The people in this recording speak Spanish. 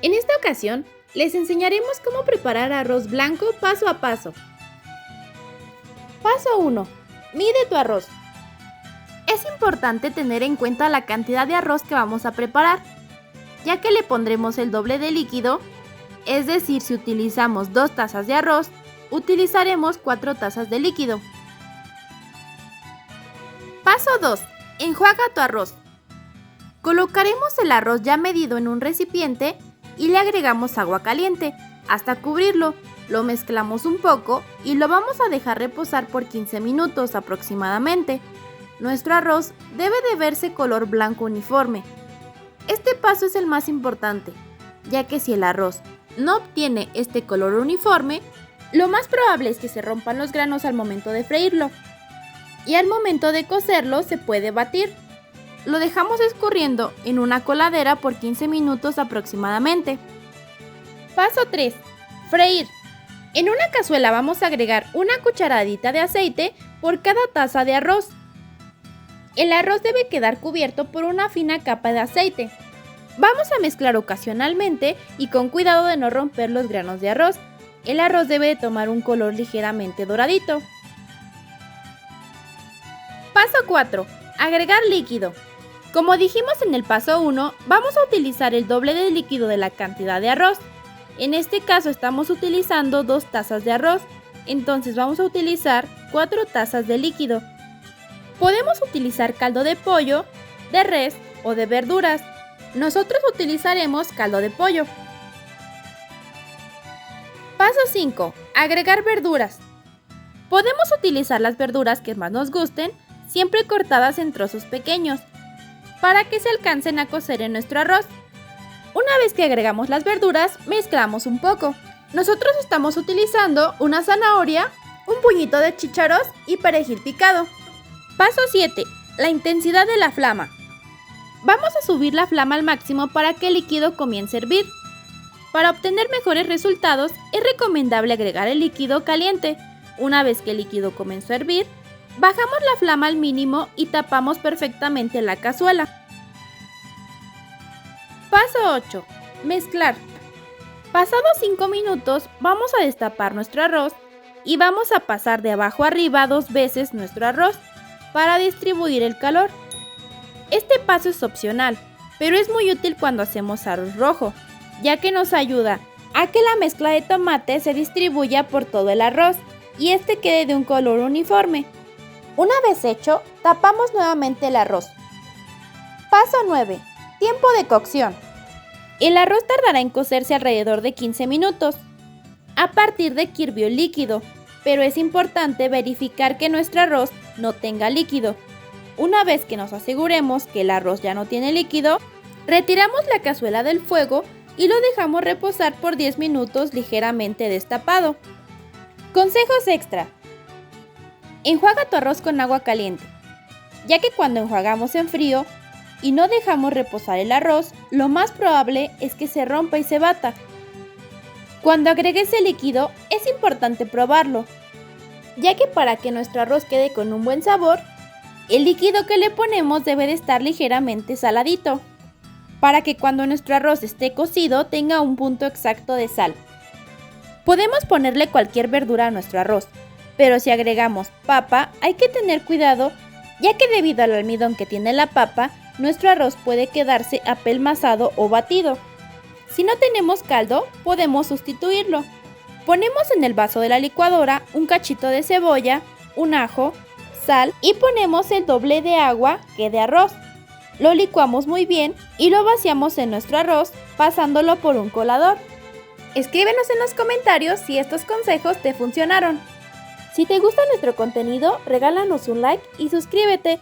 En esta ocasión, les enseñaremos cómo preparar arroz blanco paso a paso. Paso 1. Mide tu arroz. Es importante tener en cuenta la cantidad de arroz que vamos a preparar, ya que le pondremos el doble de líquido, es decir, si utilizamos 2 tazas de arroz, utilizaremos 4 tazas de líquido. Paso 2. Enjuaga tu arroz. Colocaremos el arroz ya medido en un recipiente y le agregamos agua caliente hasta cubrirlo. Lo mezclamos un poco y lo vamos a dejar reposar por 15 minutos aproximadamente. Nuestro arroz debe de verse color blanco uniforme. Este paso es el más importante, ya que si el arroz no obtiene este color uniforme, lo más probable es que se rompan los granos al momento de freírlo. Y al momento de cocerlo se puede batir. Lo dejamos escurriendo en una coladera por 15 minutos aproximadamente. Paso 3. Freír. En una cazuela vamos a agregar una cucharadita de aceite por cada taza de arroz. El arroz debe quedar cubierto por una fina capa de aceite. Vamos a mezclar ocasionalmente y con cuidado de no romper los granos de arroz. El arroz debe de tomar un color ligeramente doradito. Paso 4. Agregar líquido. Como dijimos en el paso 1, vamos a utilizar el doble de líquido de la cantidad de arroz. En este caso estamos utilizando 2 tazas de arroz, entonces vamos a utilizar 4 tazas de líquido. Podemos utilizar caldo de pollo, de res o de verduras. Nosotros utilizaremos caldo de pollo. Paso 5. Agregar verduras. Podemos utilizar las verduras que más nos gusten, siempre cortadas en trozos pequeños, para que se alcancen a cocer en nuestro arroz. Una vez que agregamos las verduras, mezclamos un poco. Nosotros estamos utilizando una zanahoria, un puñito de chícharos y perejil picado. Paso 7. La intensidad de la flama. Vamos a subir la flama al máximo para que el líquido comience a hervir. Para obtener mejores resultados, es recomendable agregar el líquido caliente. Una vez que el líquido comenzó a hervir, bajamos la flama al mínimo y tapamos perfectamente la cazuela. Paso 8. Mezclar. Pasados 5 minutos, vamos a destapar nuestro arroz y vamos a pasar de abajo arriba 2 veces nuestro arroz para distribuir el calor. Este paso es opcional, pero es muy útil cuando hacemos arroz rojo, ya que nos ayuda a que la mezcla de tomate se distribuya por todo el arroz y este quede de un color uniforme. Una vez hecho, tapamos nuevamente el arroz. Paso 9. Tiempo de cocción. El arroz tardará en cocerse alrededor de 15 minutos, a partir de que hirvió el líquido, pero es importante verificar que nuestro arroz no tenga líquido. Una vez que nos aseguremos que el arroz ya no tiene líquido, retiramos la cazuela del fuego y lo dejamos reposar por 10 minutos ligeramente destapado. Consejos extra. Enjuaga tu arroz con agua caliente, ya que cuando enjuagamos en frío y no dejamos reposar el arroz, lo más probable es que se rompa y se bata. Cuando agregues el líquido, es importante probarlo, ya que para que nuestro arroz quede con un buen sabor, el líquido que le ponemos debe de estar ligeramente saladito, para que cuando nuestro arroz esté cocido tenga un punto exacto de sal. Podemos ponerle cualquier verdura a nuestro arroz, pero si agregamos papa, hay que tener cuidado, ya que debido al almidón que tiene la papa, nuestro arroz puede quedarse apelmazado o batido. Si no tenemos caldo, podemos sustituirlo. Ponemos en el vaso de la licuadora un cachito de cebolla, un ajo, sal y ponemos el doble de agua que de arroz. Lo licuamos muy bien y lo vaciamos en nuestro arroz pasándolo por un colador. Escríbenos en los comentarios si estos consejos te funcionaron. Si te gusta nuestro contenido, regálanos un like y suscríbete.